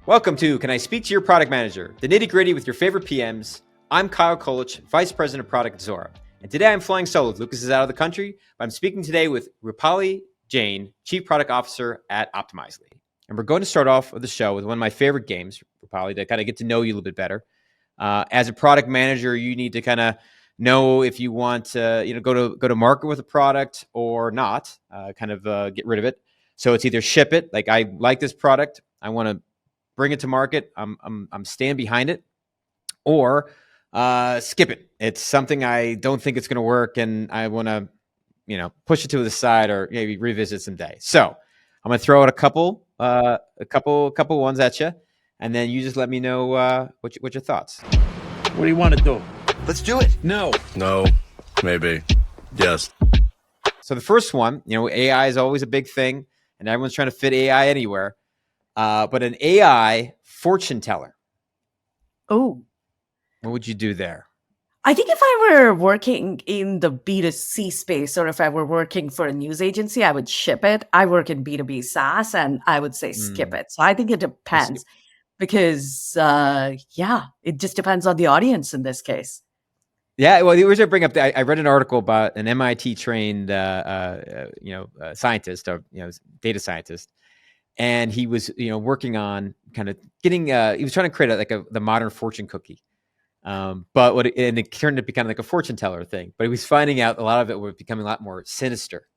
Welcome to Can I Speak to Your Product Manager, the nitty gritty with your favorite PMs. I'm Kyle Kolich, Vice President of Product at Zora. And today I'm flying solo. Lucas is out of the country, but I'm speaking today with Rupali Jain, Chief Product Officer at Optimizely. And we're going to start off the show with one of my favorite games, Rupali, to kind of get to know you a little bit better. As a product manager, you need to kind of know if you want to go to market with a product or not, get rid of it. So it's either ship it, like I like this product, I want to bring it to market, I'm stand behind it, or skip it. It's something I don't think it's going to work, and I want to, push it to the side or maybe revisit someday. So I'm going to throw out a couple ones at you, and then you just let me know what your thoughts. What do you want to do? Let's do it. No. No. Maybe. Yes. So the first one, AI is always a big thing, and everyone's trying to fit AI anywhere. But an AI fortune teller. Oh. What would you do there? I think if I were working in the B2C space or if I were working for a news agency, I would ship it. I work in B2B SaaS and I would say skip it. So I think it depends because, it just depends on the audience in this case. Yeah, well, the reason I bring up I read an article about an MIT trained, scientist or data scientist, and he was working on kind of getting. He was trying to create the modern fortune cookie, and it turned to be kind of like a fortune teller thing. But he was finding out a lot of it was becoming a lot more sinister,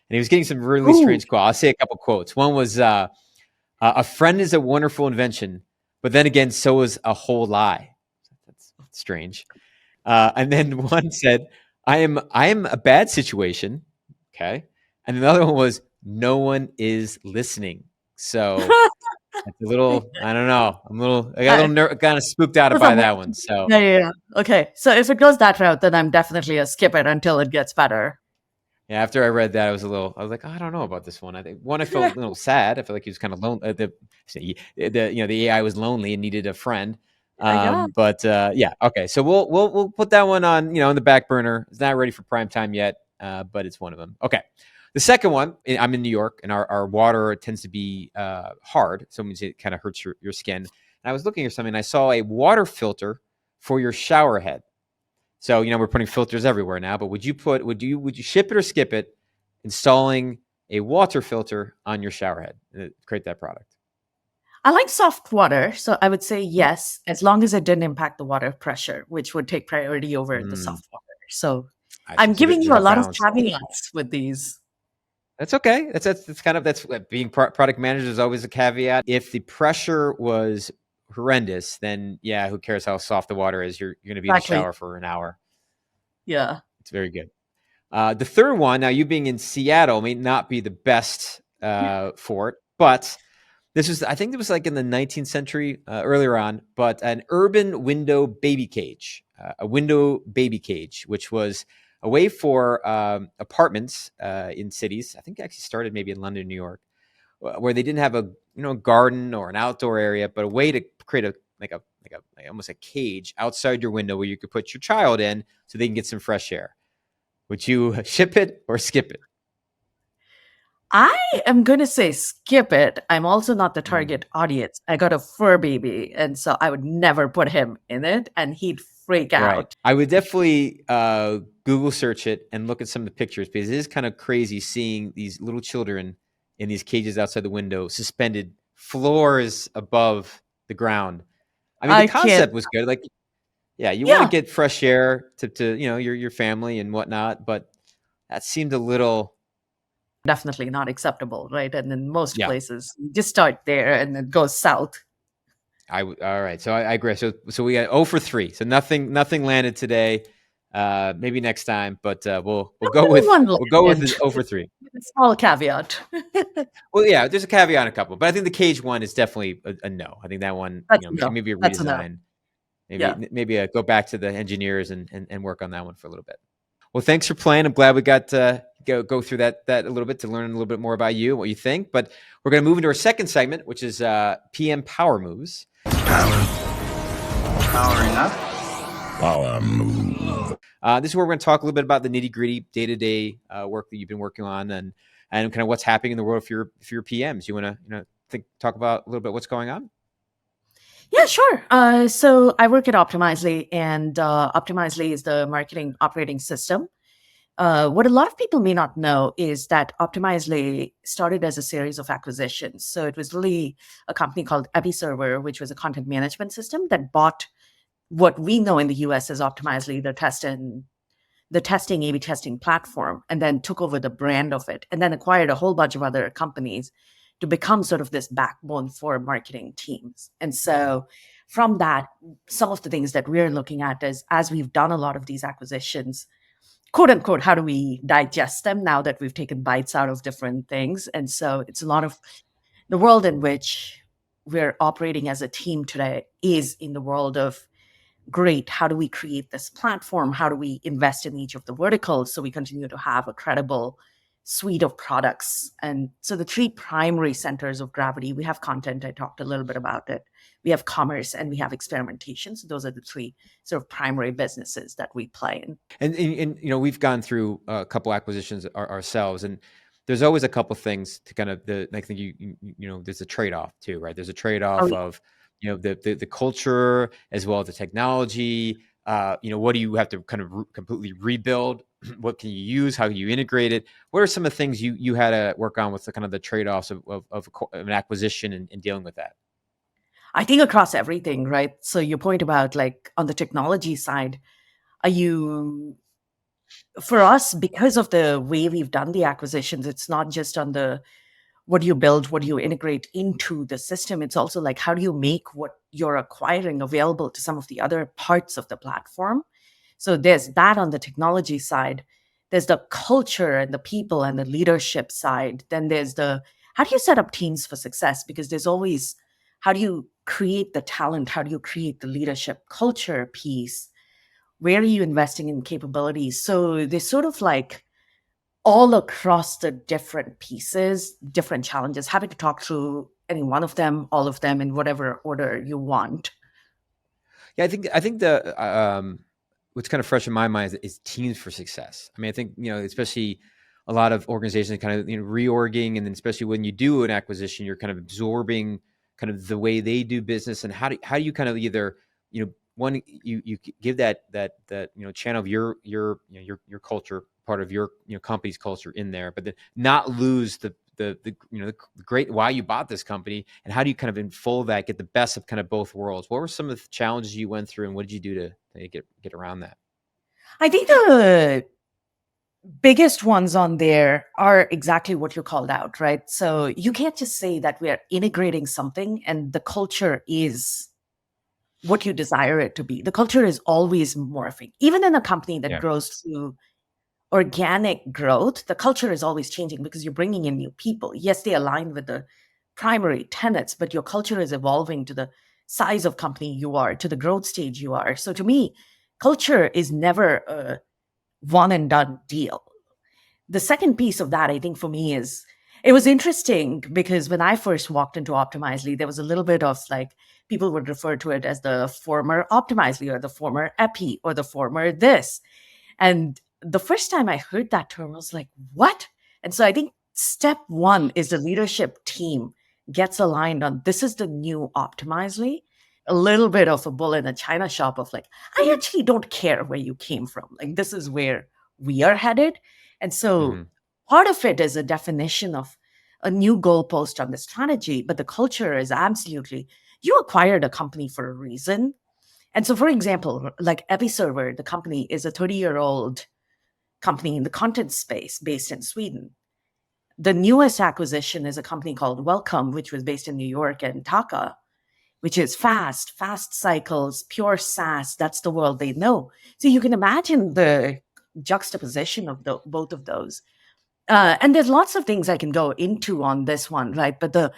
and he was getting some really strange quotes. I'll say a couple quotes. One was, "A friend is a wonderful invention, but then again, so is a whole lie." That's strange. And then one said, I am a bad situation. Okay. And the other one was, no one is listening. So it's a little, I don't know. I got a little kind of spooked out by that one. So yeah. Okay. So if it goes that route, then I'm definitely a skip it until it gets better. Yeah. After I read that, I was like, I don't know about this one. I felt a little sad. I felt like he was kind of lonely. The AI was lonely and needed a friend. Okay. So we'll put that one on, in the back burner. It's not ready for prime time yet, but it's one of them. Okay. The second one, I'm in New York, and our water tends to be hard, so it means it kind of hurts your skin. And I was looking at something, and I saw a water filter for your shower head. So we're putting filters everywhere now, but would you ship it or skip it, installing a water filter on your shower head and create that product? I like soft water, so I would say yes, as long as it didn't impact the water pressure, which would take priority over the soft water. So I'm giving you a lot of caveats with these. That's okay. That's being product manager is always a caveat. If the pressure was horrendous, then yeah, who cares how soft the water is? You're going to be in the shower for an hour. Yeah, it's very good. The third one, now you being in Seattle may not be the best for it, but I think it was like in the 19th century earlier on, but an urban window baby cage, which was a way for apartments in cities. I think it actually started maybe in London, New York, where they didn't have a garden or an outdoor area, but a way to create almost a cage outside your window where you could put your child in so they can get some fresh air. Would you ship it or skip it? I am going to say skip it. I'm also not the target audience. I got a fur baby, and so I would never put him in it, and he'd freak out. I would definitely Google search it and look at some of the pictures, because it is kind of crazy seeing these little children in these cages outside the window, suspended floors above the ground. I mean, the concept was good. Like, you want to get fresh air to your family and whatnot, but that seemed a little definitely not acceptable, right? And in most places, you just start there and it goes south. All right. So I agree. So we got 0 for 3. So nothing landed today. Maybe next time, but we'll go with the 0 for 3. Small caveat. Well, yeah, there's a caveat on a couple, but I think the cage one is definitely a no. I think that one, maybe a redesign. Maybe go back to the engineers and work on that one for a little bit. Well, thanks for playing. I'm glad we got to go through that a little bit to learn a little bit more about you and what you think. But we're going to move into our second segment, which is PM Power Moves. Powering up. Power move. This is where we're going to talk a little bit about the nitty-gritty day-to-day work that you've been working on and kind of what's happening in the world for your PMs. You want to talk about a little bit what's going on? Yeah, sure. So I work at Optimizely, and Optimizely is the marketing operating system. What a lot of people may not know is that Optimizely started as a series of acquisitions. So it was really a company called EpiServer, which was a content management system that bought what we know in the US as Optimizely, the testing A/B testing platform, and then took over the brand of it, and then acquired a whole bunch of other companies to become sort of this backbone for marketing teams. And so from that, some of the things that we're looking at is as we've done a lot of these acquisitions, quote unquote, how do we digest them now that we've taken bites out of different things? And so it's a lot of the world in which we're operating as a team today is in the world of great, how do we create this platform? How do we invest in each of the verticals so we continue to have a credible suite of products? And so the three primary centers of gravity, we have content, I talked a little bit about it. We have commerce and we have experimentation. So those are the three sort of primary businesses that we play in. And we've gone through a couple acquisitions ourselves, and there's always a couple things to kind of I think there's a trade-off too, right? There's a trade-off Oh, of the culture as well as the technology. What do you have to kind of completely rebuild? What can you use? How can you integrate it? What are some of the things you had to work on with the kind of the trade-offs of an acquisition and dealing with that? I think across everything, right? So your point about like on the technology side, are you for us, because of the way we've done the acquisitions, it's not just on the what do you build, what do you integrate into the system. It's also like how do you make what you're acquiring available to some of the other parts of the platform. So there's that on the technology side. There's the culture and the people and the leadership side. Then there's the how do you set up teams for success? Because there's always how do you create the talent? How do you create the leadership culture piece? Where are you investing in capabilities? So there's sort of like all across the different pieces, different challenges. Happy to talk through any one of them, all of them in whatever order you want. Yeah, I think the what's kind of fresh in my mind is teams for success. I mean, I think especially a lot of organizations kind of reorging, and then especially when you do an acquisition, you're kind of absorbing kind of the way they do business, and how do you kind of either one you give that channel of your culture, part of your company's culture in there, but then not lose the great why you bought this company, and how do you kind of unfold that, get the best of kind of both worlds? What were some of the challenges you went through, and what did you do to get around that? I think the biggest ones on there are exactly what you called out, right? So you can't just say that we are integrating something and the culture is what you desire it to be. The culture is always morphing. Even in a company that Yeah. grows through organic growth, the culture is always changing because you're bringing in new people. Yes, they align with the primary tenets, but your culture is evolving to the size of company you are, to the growth stage you are. So to me, culture is never a one and done deal. The second piece of that, I think, for me is it was interesting because when I first walked into Optimizely, there was a little bit of like people would refer to it as the former Optimizely or the former Epi or the former this. And the first time I heard that term, I was like, what? And so I think step one is the leadership team gets aligned on this is the new Optimizely. A little bit of a bull in a china shop of like, I actually don't care where you came from. Like, this is where we are headed. And so Hmm. part of it is a definition of a new goalpost on the strategy, but the culture is absolutely, you acquired a company for a reason. And so, for example, like EpiServer, the company is a 30-year-old company in the content space based in Sweden. The newest acquisition is a company called Welcome, which was based in New York and Taka, which is fast cycles, pure SaaS. That's the world they know. So you can imagine the juxtaposition of both of those. And there's lots of things I can go into on this one, right? But the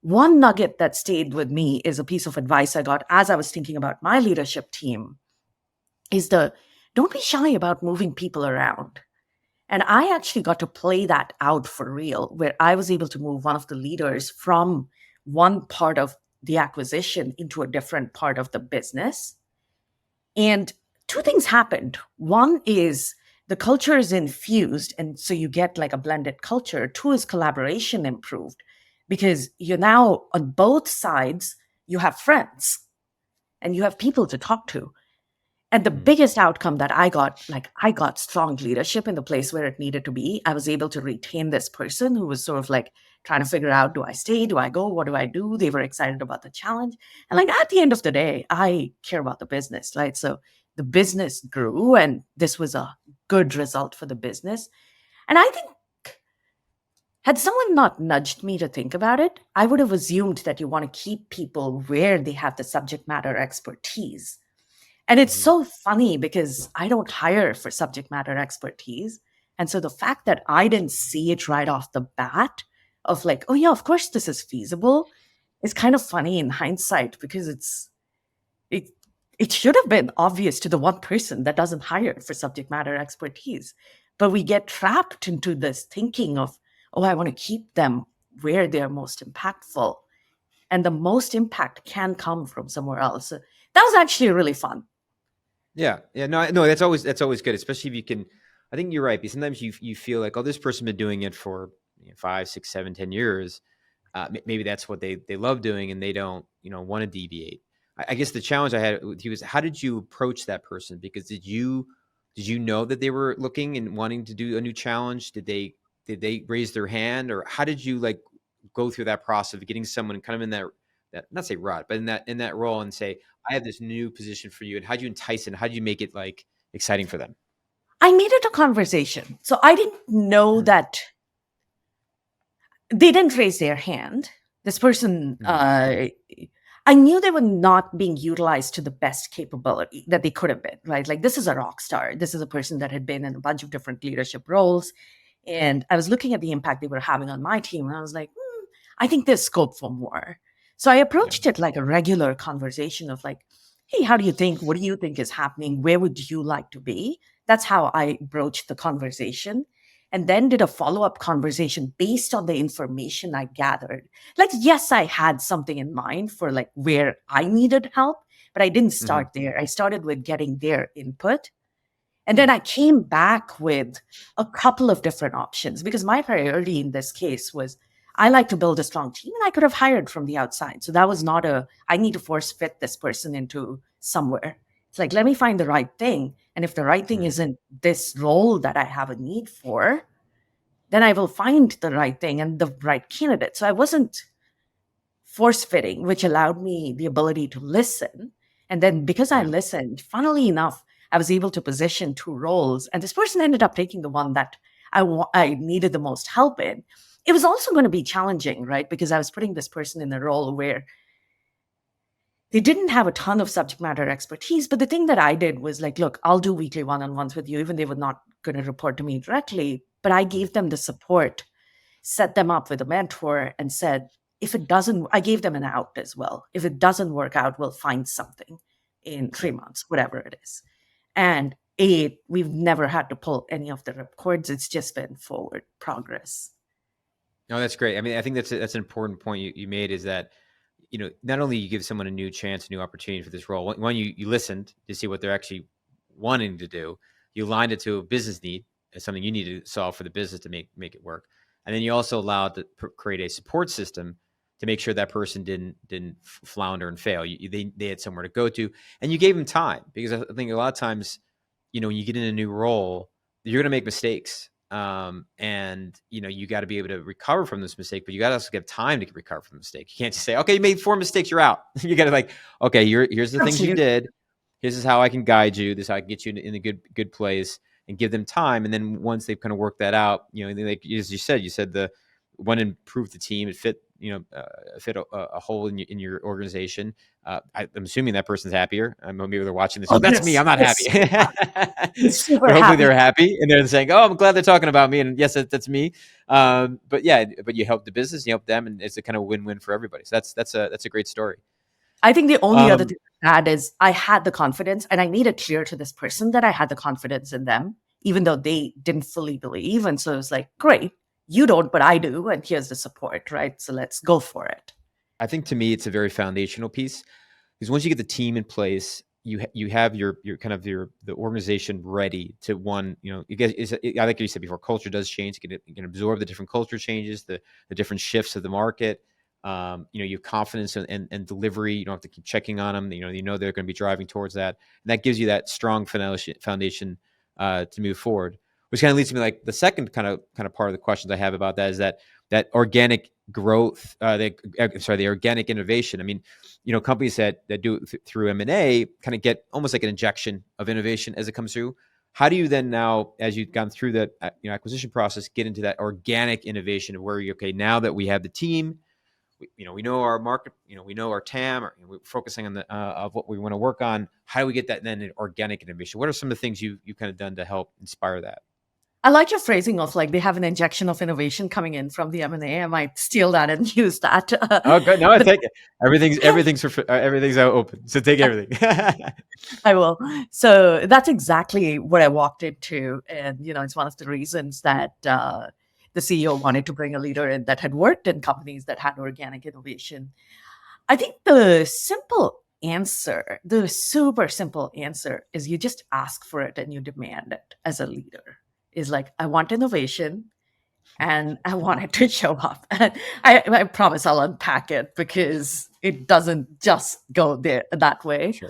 one nugget that stayed with me is a piece of advice I got as I was thinking about my leadership team is the don't be shy about moving people around. And I actually got to play that out for real, where I was able to move one of the leaders from one part of the acquisition into a different part of the business. And two things happened. One is the culture is infused, and so you get like a blended culture. Two is collaboration improved because you're now on both sides, you have friends. and you have people to talk to. And the biggest outcome that I got strong leadership in the place where it needed to be. I was able to retain this person who was sort of like trying to figure out, do I stay? Do I go? What do I do? They were excited about the challenge. And like at the end of the day, I care about the business, right? So the business grew and this was a good result for the business. And I think had someone not nudged me to think about it, I would have assumed that you want to keep people where they have the subject matter expertise. And it's so funny because I don't hire for subject matter expertise. And so the fact that I didn't see it right off the bat of like, oh yeah, of course this is feasible is kind of funny in hindsight because it it should have been obvious to the one person that doesn't hire for subject matter expertise. But we get trapped into this thinking of, oh, I want to keep them where they're most impactful. And the most impact can come from somewhere else. So that was actually really fun. Yeah. No, that's always good, especially if you can. I think you're right, because sometimes you feel like, oh, this person's been doing it for 5, 6, 7, 10 years. Maybe that's what they love doing, and they don't want to deviate. I guess the challenge I had with you is, how did you approach that person? Because did you know that they were looking and wanting to do a new challenge? Did they raise their hand, or how did you like go through that process of getting someone kind of in that not say rut, but in that role, and say, I have this new position for you, and how do you entice it? How do you make it like exciting for them? I made it a conversation. So I didn't know that they didn't raise their hand. This person, I knew they were not being utilized to the best capability that they could have been, right? Like, this is a rock star. This is a person that had been in a bunch of different leadership roles. And I was looking at the impact they were having on my team. And I was like, I think there's scope for more. So I approached it like a regular conversation of like, hey, how do you think? What do you think is happening? Where would you like to be? That's how I broached the conversation. And then did a follow-up conversation based on the information I gathered. Like, yes, I had something in mind for like where I needed help, but I didn't start there. I started with getting their input. And then I came back with a couple of different options because my priority in this case was, I like to build a strong team, and I could have hired from the outside. So that was not I need to force fit this person into somewhere. It's like, let me find the right thing. And if the right thing isn't this role that I have a need for, then I will find the right thing and the right candidate. So I wasn't force fitting, which allowed me the ability to listen. And then because I listened, funnily enough, I was able to position 2 roles. And this person ended up taking the one that I needed the most help in. It was also going to be challenging, right? Because I was putting this person in a role where they didn't have a ton of subject matter expertise. But the thing that I did was like, look, I'll do weekly one-on-ones with you, even they were not going to report to me directly. But I gave them the support, set them up with a mentor, and said, if it doesn't, I gave them an out as well. If it doesn't work out, we'll find something in 3 months, whatever it is. And we've never had to pull any of the ripcords. It's just been forward progress. No, that's great. I mean, I think that's an important point you made, is that, not only you give someone a new chance, a new opportunity for this role. One, you listened to see what they're actually wanting to do. You aligned it to a business need as something you need to solve for the business to make it work. And then you also allowed to create a support system to make sure that person didn't flounder and fail. They had somewhere to go to, and you gave them time, because I think a lot of times, when you get in a new role, you're going to make mistakes. And you got to be able to recover from this mistake, but you got to also get time to recover from the mistake. You can't just say, okay, you made 4 mistakes, you're out. You got to like, okay, here's the things you did. This is how I can guide you. This is how I can get you in a good place, and give them time. And then once they've kind of worked that out, like as you said the one improved the team, it fit, fit a hole in your organization. I'm assuming that person's happier. Maybe they're watching this. Oh, that's me. I'm not happy. Super but hopefully happy. they're happy, and they're saying, "Oh, I'm glad they're talking about me." And yes, that's me. But you help the business, you help them, and it's a kind of win-win for everybody. So that's a great story. I think the only other thing I had is I had the confidence, and I made it clear to this person that I had the confidence in them, even though they didn't fully believe. And so it was like, great, you don't, but I do. And here's the support, right? So let's go for it. I think to me, it's a very foundational piece, because once you get the team in place, you have your kind of the organization ready to I like you said before, culture does change. You can absorb the different culture changes, the different shifts of the market. you have confidence and delivery. You don't have to keep checking on them. You know they're going to be driving towards that, and that gives you that strong foundation to move forward. Which kind of leads to me like the second kind of part of the questions I have about that is that organic growth, the organic innovation. I mean, companies that do it through M&A kind of get almost like an injection of innovation as it comes through. How do you then now, as you've gone through that acquisition process, get into that organic innovation of where you're okay now that we have the team, we know our market, we know our TAM, or we're focusing on the of what we want to work on. How do we get that then in organic innovation? What are some of the things you've kind of done to help inspire that? I like your phrasing of like they have an injection of innovation coming in from the M&A. I might steal that and use that. Oh, good. No, I take it. Everything's out open. So take everything. I will. So that's exactly what I walked into. And, it's one of the reasons that the CEO wanted to bring a leader in that had worked in companies that had organic innovation. I think the super simple answer is you just ask for it and you demand it as a leader. Is like, I want innovation and I want it to show up. And I promise I'll unpack it because it doesn't just go that way. Sure.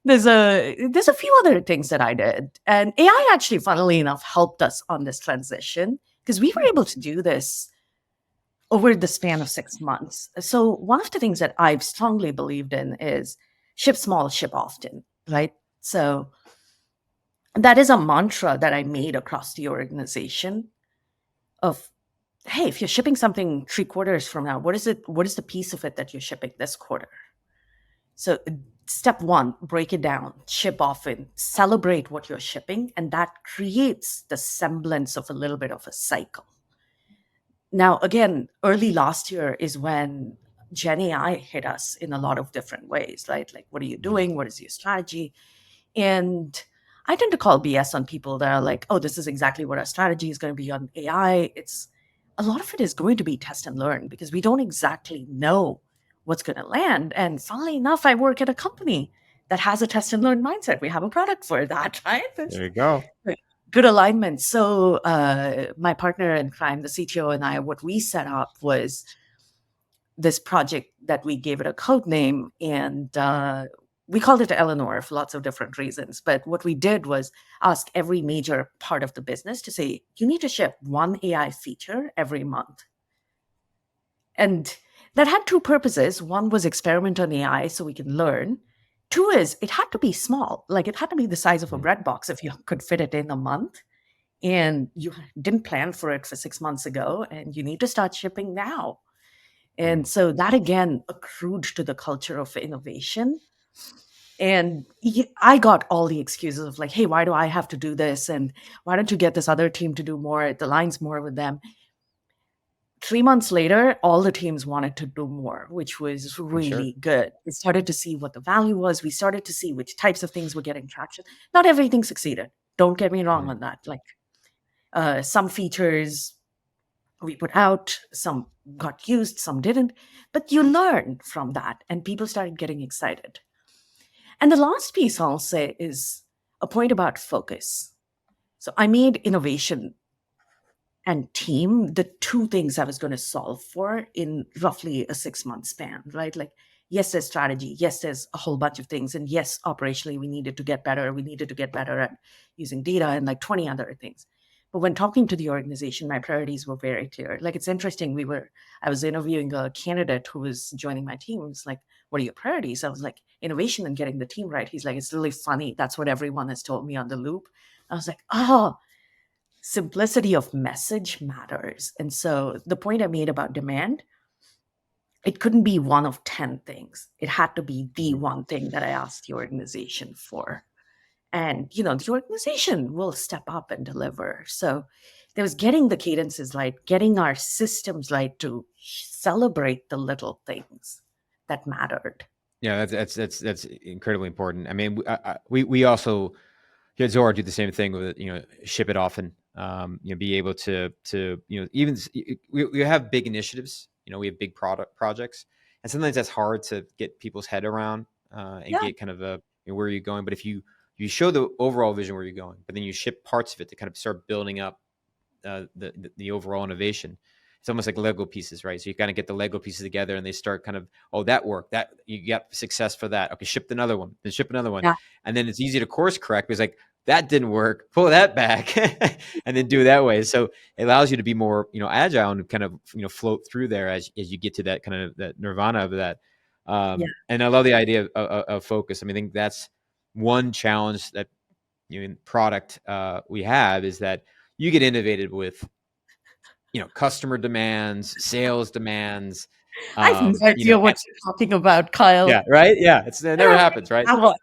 There's a few other things that I did. And AI actually, funnily enough, helped us on this transition because we were able to do this over the span of 6 months. So one of the things that I've strongly believed in is ship small, ship often, right? So that is a mantra that I made across the organization of, hey, if you're shipping something 3 quarters from now, what is the piece of it that you're shipping this quarter? So step 1, break it down, ship often, celebrate what you're shipping, and that creates the semblance of a little bit of a cycle. Now, again, early last year is when Gen AI hit us in a lot of different ways, right? Like, what are you doing? What is your strategy? And I tend to call BS on people that are like, oh, this is exactly what our strategy is going to be on AI. A lot of it is going to be test and learn because we don't exactly know what's going to land. And funnily enough, I work at a company that has a test and learn mindset. We have a product for that, right? There you go. Good alignment. So my partner in crime, the CTO, and I, what we set up was this project that we gave it a code name, and we called it Eleanor for lots of different reasons. But what we did was ask every major part of the business to say, you need to ship 1 AI feature every month. And that had 2 purposes. 1 was experiment on AI so we can learn. 2 is it had to be small. Like, it had to be the size of a bread box if you could fit it in a month. And you didn't plan for it for 6 months ago, and you need to start shipping now. And so that, again, accrued to the culture of innovation. And I got all the excuses of like, hey, why do I have to do this? And why don't you get this other team to do more? It aligns more with them. 3 months later, all the teams wanted to do more, which was really good. We started to see what the value was. We started to see which types of things were getting traction. Not everything succeeded. Don't get me wrong on that. Like some features we put out, some got used, some didn't. But you learn from that, and people started getting excited. And the last piece I'll say is a point about focus. So I made innovation and team the 2 things I was going to solve for in roughly a 6-month span, right? Like, yes, there's strategy. Yes, there's a whole bunch of things. And yes, operationally, we needed to get better. We needed to get better at using data and like 20 other things. But when talking to the organization, my priorities were very clear. Like, it's interesting. I was interviewing a candidate who was joining my team. It was like, what are your priorities? I was like, innovation and getting the team right. He's like, it's really funny. That's what everyone has told me on the loop. I was like, oh, simplicity of message matters. And so the point I made about demand, it couldn't be one of 10 things. It had to be the one thing that I asked the organization for. And, the organization will step up and deliver. So there was getting the cadences right, getting our systems right to celebrate the little things that mattered. Yeah, that's incredibly important. I mean, we also here at Zora do the same thing with ship it often. Be able to even we have big initiatives. We have big product projects, and sometimes that's hard to get people's head around and get kind of where you're going. But if you show the overall vision where you're going, but then you ship parts of it to kind of start building up the overall innovation, it's almost like Lego pieces, right? So you kind of get the Lego pieces together and they start kind of, oh, that worked. That you got success for that. Okay, shipped another one, then ship another one. Yeah. And then it's easy to course correct because like that didn't work, pull that back and then do it that way. So it allows you to be more, agile and kind of, float through there as you get to that kind of that nirvana of that. And I love the idea of focus. I mean, I think that's one challenge that in product we have is that you get innovated with customer demands, sales demands. I have no idea what you're talking about, Kyle. Yeah, right. Yeah, it never happens, right? That one.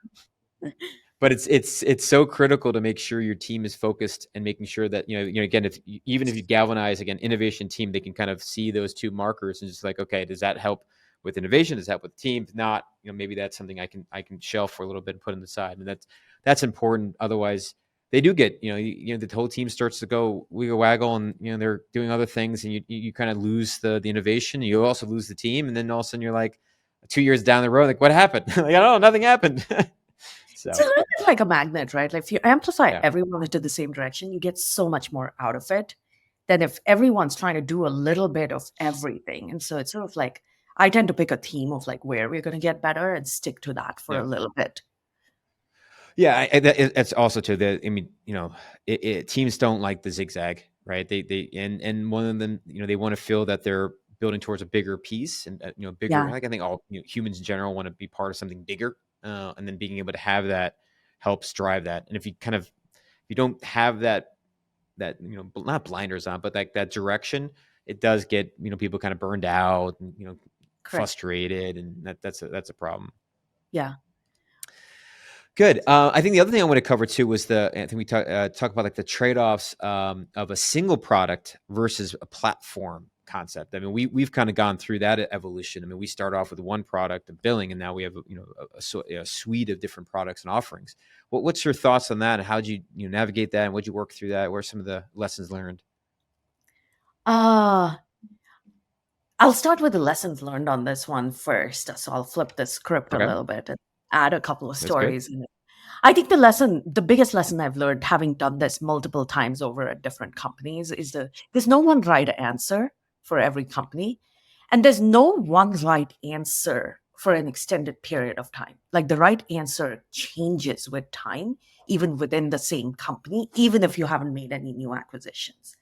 But it's so critical to make sure your team is focused and making sure that again, even if you galvanize again innovation team, they can kind of see those two markers and just like, okay, does that help with innovation? Does that help with team? If not, maybe that's something I can shelf for a little bit and put on the side, and that's important. Otherwise, they do get the whole team starts to go wiggle waggle, and they're doing other things, and you kind of lose the innovation. And you also lose the team, and then all of a sudden you're like 2 years down the road, like what happened? Like I don't know, nothing happened. So. It's a little bit like a magnet, right? Like if you amplify everyone into the same direction, you get so much more out of it than if everyone's trying to do a little bit of everything. And so it's sort of like I tend to pick a theme of like where we're going to get better and stick to that for a little bit. Yeah, it's also too that I mean, teams don't like the zigzag, right? And one of them, they want to feel that they're building towards a bigger piece and bigger. Yeah. Like I think all humans in general want to be part of something bigger, and then being able to have that helps drive that. And if you don't have that not blinders on, but like that direction, it does get people kind of burned out and Correct. frustrated, and that's a problem. Yeah. Good. I think the other thing I want to cover too was I think we talk about like the trade-offs of a single product versus a platform concept. I mean, we've kind of gone through that evolution. I mean, we start off with one product of billing, and now we have a suite of different products and offerings. What's your thoughts on that, and how did you navigate that, and what did you work through that? What are some of the lessons learned? I'll start with the lessons learned on this one first. So I'll flip the script a little bit and add a couple of stories. And I think the biggest lesson I've learned having done this multiple times over at different companies is there's no one right answer for every company. And there's no one right answer for an extended period of time. Like the right answer changes with time, even within the same company, even if you haven't made any new acquisitions.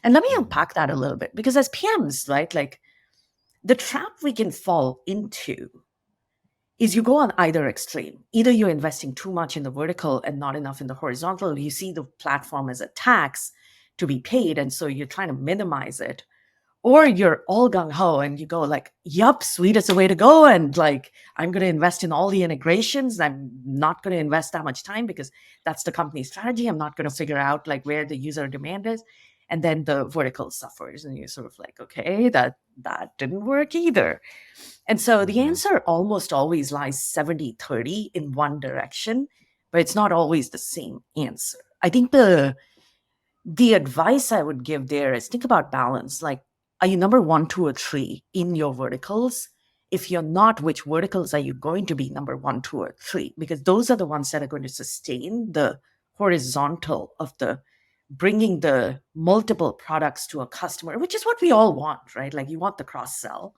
And let me unpack that a little bit, because as PMs, right, like the trap we can fall into is you go on either extreme. Either you're investing too much in the vertical and not enough in the horizontal. You see the platform as a tax to be paid, and so you're trying to minimize it. Or you're all gung-ho and you go like, yup, Suite is the way to go. And like, I'm going to invest in all the integrations. I'm not going to invest that much time because that's the company's strategy. I'm not going to figure out like where the user demand is. And then the vertical suffers and you're sort of like, okay, that didn't work either. And so the answer almost always lies 70-30 in one direction, but it's not always the same answer. I think the advice I would give there is think about balance. Like, are you number 1, 2, or 3 in your verticals? If you're not, which verticals are you going to be number 1, 2, or 3? Because those are the ones that are going to sustain the horizontal of the bringing the multiple products to a customer, which is what we all want, right? Like you want the cross sell.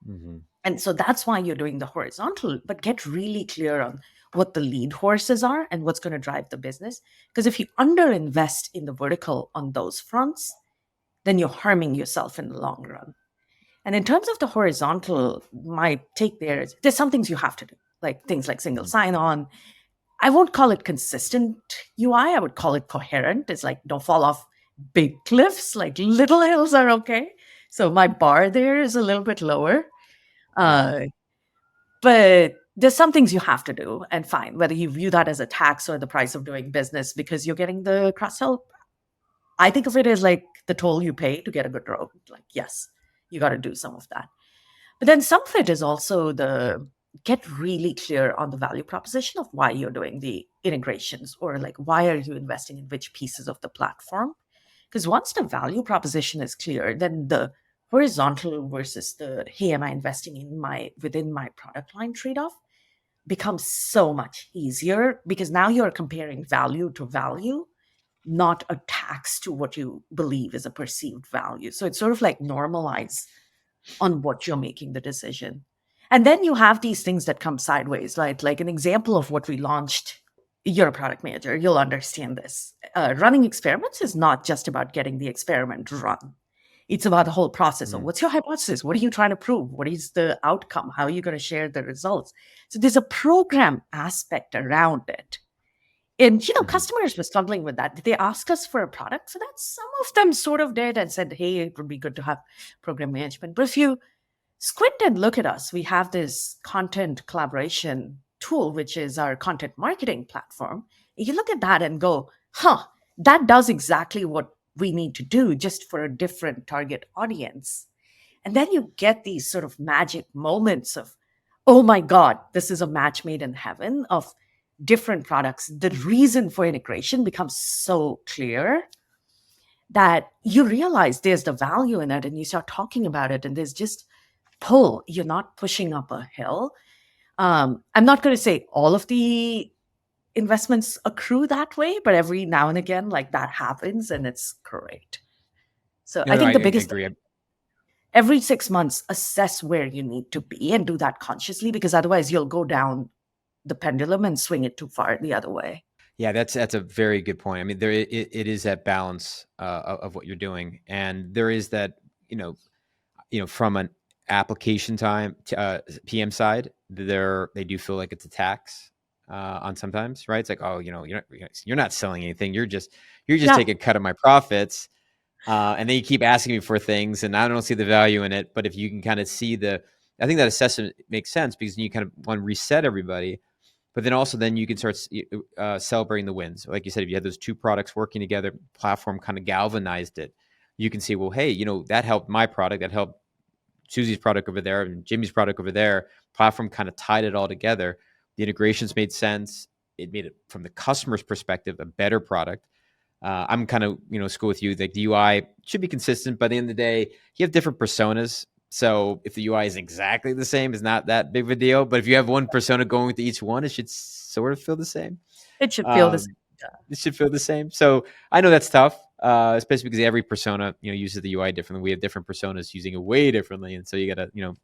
Mm-hmm. And so that's why you're doing the horizontal, but get really clear on what the lead horses are and what's going to drive the business. Because if you underinvest in the vertical on those fronts, then you're harming yourself in the long run. And in terms of the horizontal, my take there is there's some things you have to do, like things like single sign-on. I won't call it consistent UI. I would call it coherent. It's like don't fall off big cliffs, like little hills are okay. So my bar there is a little bit lower. But there's some things you have to do, and fine, whether you view that as a tax or the price of doing business because you're getting the cross-sell. I think of it as like the toll you pay to get a good road. Like, yes, you got to do some of that. But then some of it is also get really clear on the value proposition of why you're doing the integrations, or like why are you investing in which pieces of the platform? Because once the value proposition is clear, then the horizontal versus the, hey, am I investing within my product line trade-off becomes so much easier, because now you're comparing value to value not a tax to what you believe is a perceived value. So it's sort of like normalize on what you're making the decision. And then you have these things that come sideways, right? Like an example of what we launched. You're a product manager, you'll understand this. Running experiments is not just about getting the experiment run. It's about the whole process of what's your hypothesis? What are you trying to prove? What is the outcome? How are you going to share the results? So there's a program aspect around it. And, customers were struggling with that. Did they ask us for a product? So that some of them sort of did and said, hey, it would be good to have program management. But if you squint and look at us, we have this content collaboration tool, which is our content marketing platform. You look at that and go, that does exactly what we need to do, just for a different target audience. And then you get these sort of magic moments of, oh my God, this is a match made in heaven of different products. The reason for integration becomes so clear that you realize there's the value in it, and you start talking about it, and there's just pull. You're not pushing up a hill. I'm not going to say all of the investments accrue that way, but every now and again, like that happens, and it's great. So I think the biggest agree. Every 6 months, assess where you need to be and do that consciously, because otherwise you'll go down the pendulum and swing it too far the other way. Yeah, that's a very good point. I mean, it is that balance of what you're doing, and there is that from an application time PM side, they do feel like it's a tax on sometimes, right? It's like, oh, you're not selling anything. You're just taking a cut of my profits, and then you keep asking me for things, and I don't see the value in it. But if you can kind of see I think that assessment makes sense, because you kind of want to reset everybody. But then you can start celebrating the wins. Like you said, if you had those two products working together, platform kind of galvanized it. You can see, well, hey, that helped my product, that helped Susie's product over there, and Jimmy's product over there. Platform kind of tied it all together. The integrations made sense. It made it, from the customer's perspective, a better product. I'm kind of school with you. Like, the UI should be consistent, but at the end of the day, you have different personas. So if the UI is exactly the same, it's not that big of a deal. But if you have one persona going with each one, it should sort of feel the same. It should feel the same. It should feel the same. So I know that's tough, especially because every persona uses the UI differently. We have different personas using it way differently, and so you got to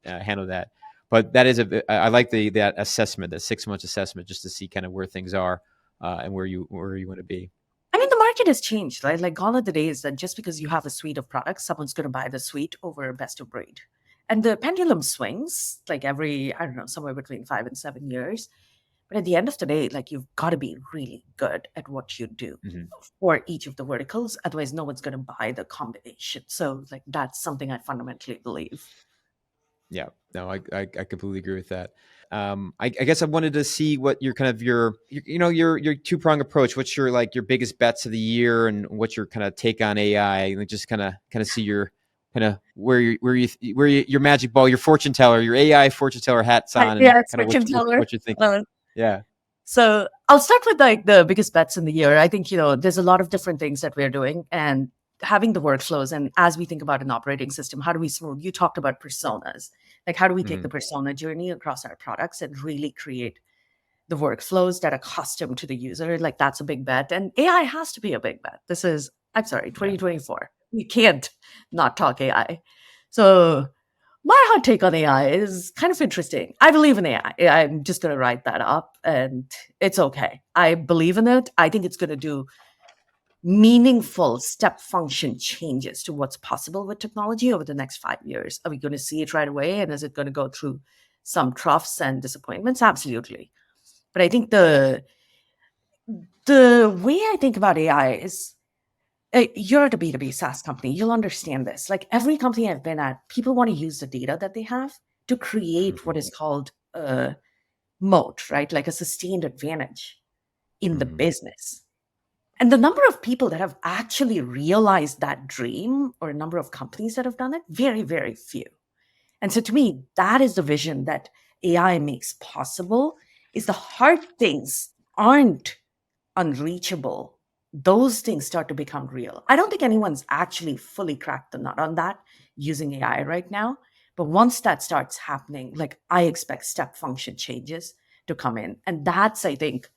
handle that. But that is I like that assessment, that 6 months assessment, just to see kind of where things are and where you want to be. I mean, the market has changed, right? Like, gone are the days that just because you have a suite of products, someone's going to buy the suite over best of breed. And the pendulum swings like every, I don't know, somewhere between 5 and 7 years. But at the end of the day, like, you've got to be really good at what you do for each of the verticals. Otherwise, no one's going to buy the combination. So, like, that's something I fundamentally believe. Yeah, no, I completely agree with that. I guess I wanted to see what your kind of your two-prong approach. What's your biggest bets of the year, and what's your kind of take on AI? Like, just kind of see your kind of where your magic ball, your fortune teller, your AI fortune teller hat's on. Yeah, it's fortune teller. What you're thinking. Yeah. So I'll start with like the biggest bets in the year. I think, there's a lot of different things that we're doing, and having the workflows. And as we think about an operating system, how do we smooth? You talked about personas. Like, how do we take the persona journey across our products and really create the workflows that are custom to the user? Like, that's a big bet. And AI has to be a big bet. 2024. You can't not talk AI. So my hot take on AI is kind of interesting. I believe in AI. I'm just going to write that up, and it's okay. I believe in it. I think it's going to do meaningful step function changes to what's possible with technology over the next 5 years. Are we going to see it right away? And is it going to go through some troughs and disappointments? Absolutely. But I think the way I think about AI is, you're at a B2B SaaS company. You'll understand this. Like, every company I've been at, people want to use the data that they have to create what is called a moat, right? Like a sustained advantage in the business. And the number of people that have actually realized that dream, or a number of companies that have done it, very, very few. And so to me, that is the vision that AI makes possible, is the hard things aren't unreachable. Those things start to become real. I don't think anyone's actually fully cracked the nut on that using AI right now. But once that starts happening, like, I expect step function changes to come in. And that's, I think,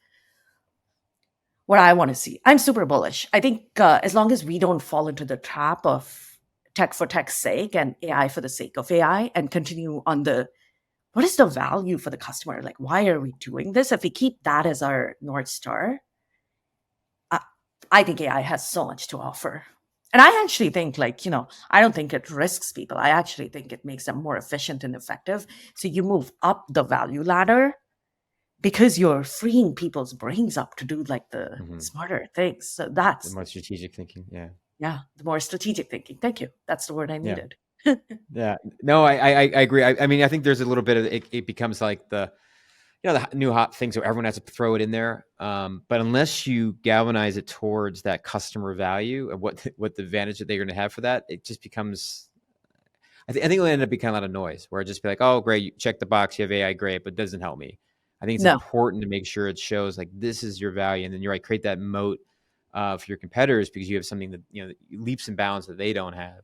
what I want to see. I'm super bullish. I think as long as we don't fall into the trap of tech for tech's sake and AI for the sake of AI and continue on what is the value for the customer? Like, why are we doing this? If we keep that as our North Star, I think AI has so much to offer. And I actually think, I don't think it risks people. I actually think it makes them more efficient and effective. So you move up the value ladder because you're freeing people's brains up to do like the smarter things. So that's the more strategic thinking. Yeah, the more strategic thinking. Thank you. That's the word I needed. Yeah. No, I agree. I mean, I think there's a little bit of it becomes like the new hot thing, so everyone has to throw it in there. But unless you galvanize it towards that customer value and what the advantage that they're going to have for that, it just becomes. I think it'll end up becoming a lot of noise where it just be like, oh, great, you check the box, you have AI, great, but it doesn't help me. I think it's important to make sure it shows like this is your value, and then you're right, create that moat for your competitors because you have something that leaps and bounds that they don't have,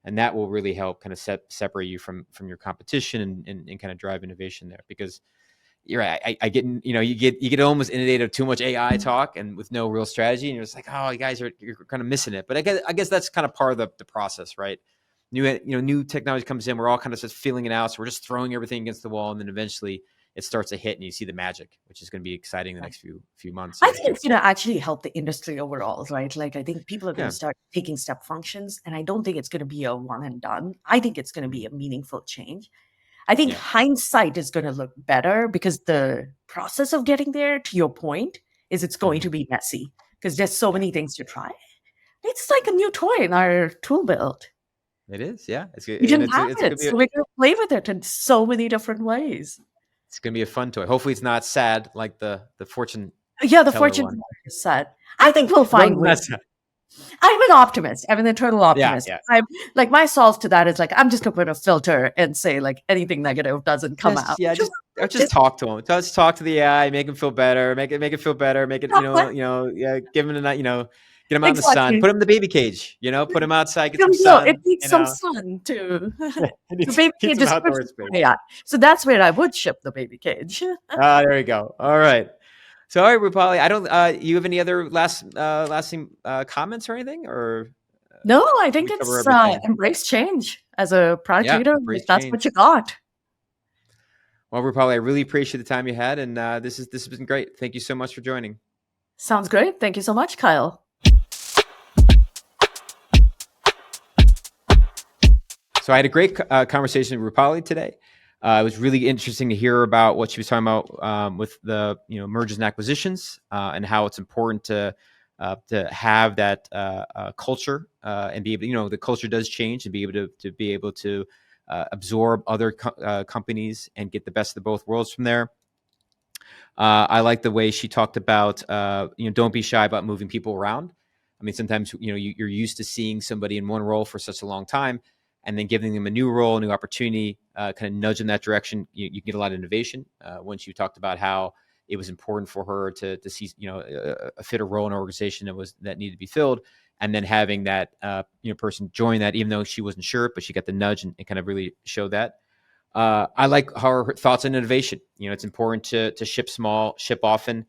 and that will really help kind of separate you from your competition and kind of drive innovation there. Because you're right, I get you get almost inundated of too much AI talk and with no real strategy, and you're just like, oh, you guys you're kind of missing it. But I guess that's kind of part of the process, right? New technology comes in, we're all kind of just feeling it out, so we're just throwing everything against the wall, and then eventually it starts to hit and you see the magic, which is going to be exciting the next few months. I think it's going to actually help the industry overall, right? Like I think people are going to start taking step functions, and I don't think it's going to be a one and done. I think it's going to be a meaningful change. I think hindsight is going to look better because the process of getting there, to your point, is it's going to be messy because there's so many things to try. It's like a new toy in our tool belt. It is, yeah. We didn't have it, so we're going to play with it in so many different ways. It's going to be a fun toy. Hopefully it's not sad like the fortune. Yeah, the fortune is sad. I think we'll find ways. I'm an optimist. I'm an eternal optimist. I'm like, my solve to that is like, I'm just going to put a filter and say like anything negative doesn't come out. Yeah, just talk to them. Just talk to the AI, make them feel better, make it feel better, make it, give them get them out in the sun, put them in the baby cage, put them outside, get some sun. It needs some sun too. The baby cage is AI. So that's where I would ship the baby cage. There you go. All right. So, all right, Rupali, I don't. You have any other lasting comments or anything? Or no, I think it's embrace change as a product leader. That's what you got. Well, Rupali, I really appreciate the time you had, and this has been great. Thank you so much for joining. Sounds great. Thank you so much, Kyle. So I had a great conversation with Rupali today. It was really interesting to hear about what she was talking about with the mergers and acquisitions and how it's important to have that culture and be able the culture does change and be able to absorb other companies and get the best of both worlds from there. I like the way she talked about don't be shy about moving people around. I mean, sometimes you're used to seeing somebody in one role for such a long time, and then giving them a new role, a new opportunity, kind of nudge in that direction. You get a lot of innovation. Once you talked about how it was important for her to see, a fitter role in an organization that needed to be filled, and then having that, person join that, even though she wasn't sure, but she got the nudge and kind of really showed that. I like her thoughts on innovation. It's important to ship small, ship often,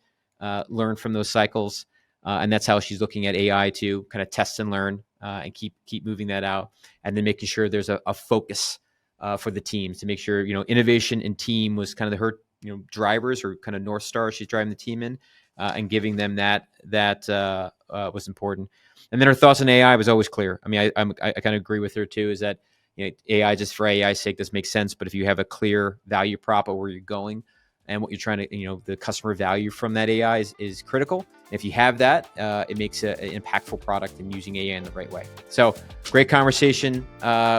learn from those cycles. And that's how she's looking at AI to kind of test and learn and keep moving that out, and then making sure there's a focus for the teams to make sure innovation and team was kind of her drivers or kind of North Star she's driving the team in, and giving them that was important. And then her thoughts on AI was always clear. I mean, I kind of agree with her too. Is that AI just for AI's sake does make sense, but if you have a clear value prop of where you're going and what you're trying to, the customer value from that AI is critical. If you have that, it makes an impactful product and using AI in the right way. So great conversation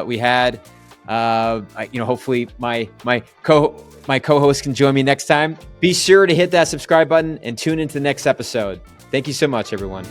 we had. Hopefully my co-host can join me next time. Be sure to hit that subscribe button and tune into the next episode. Thank you so much, everyone.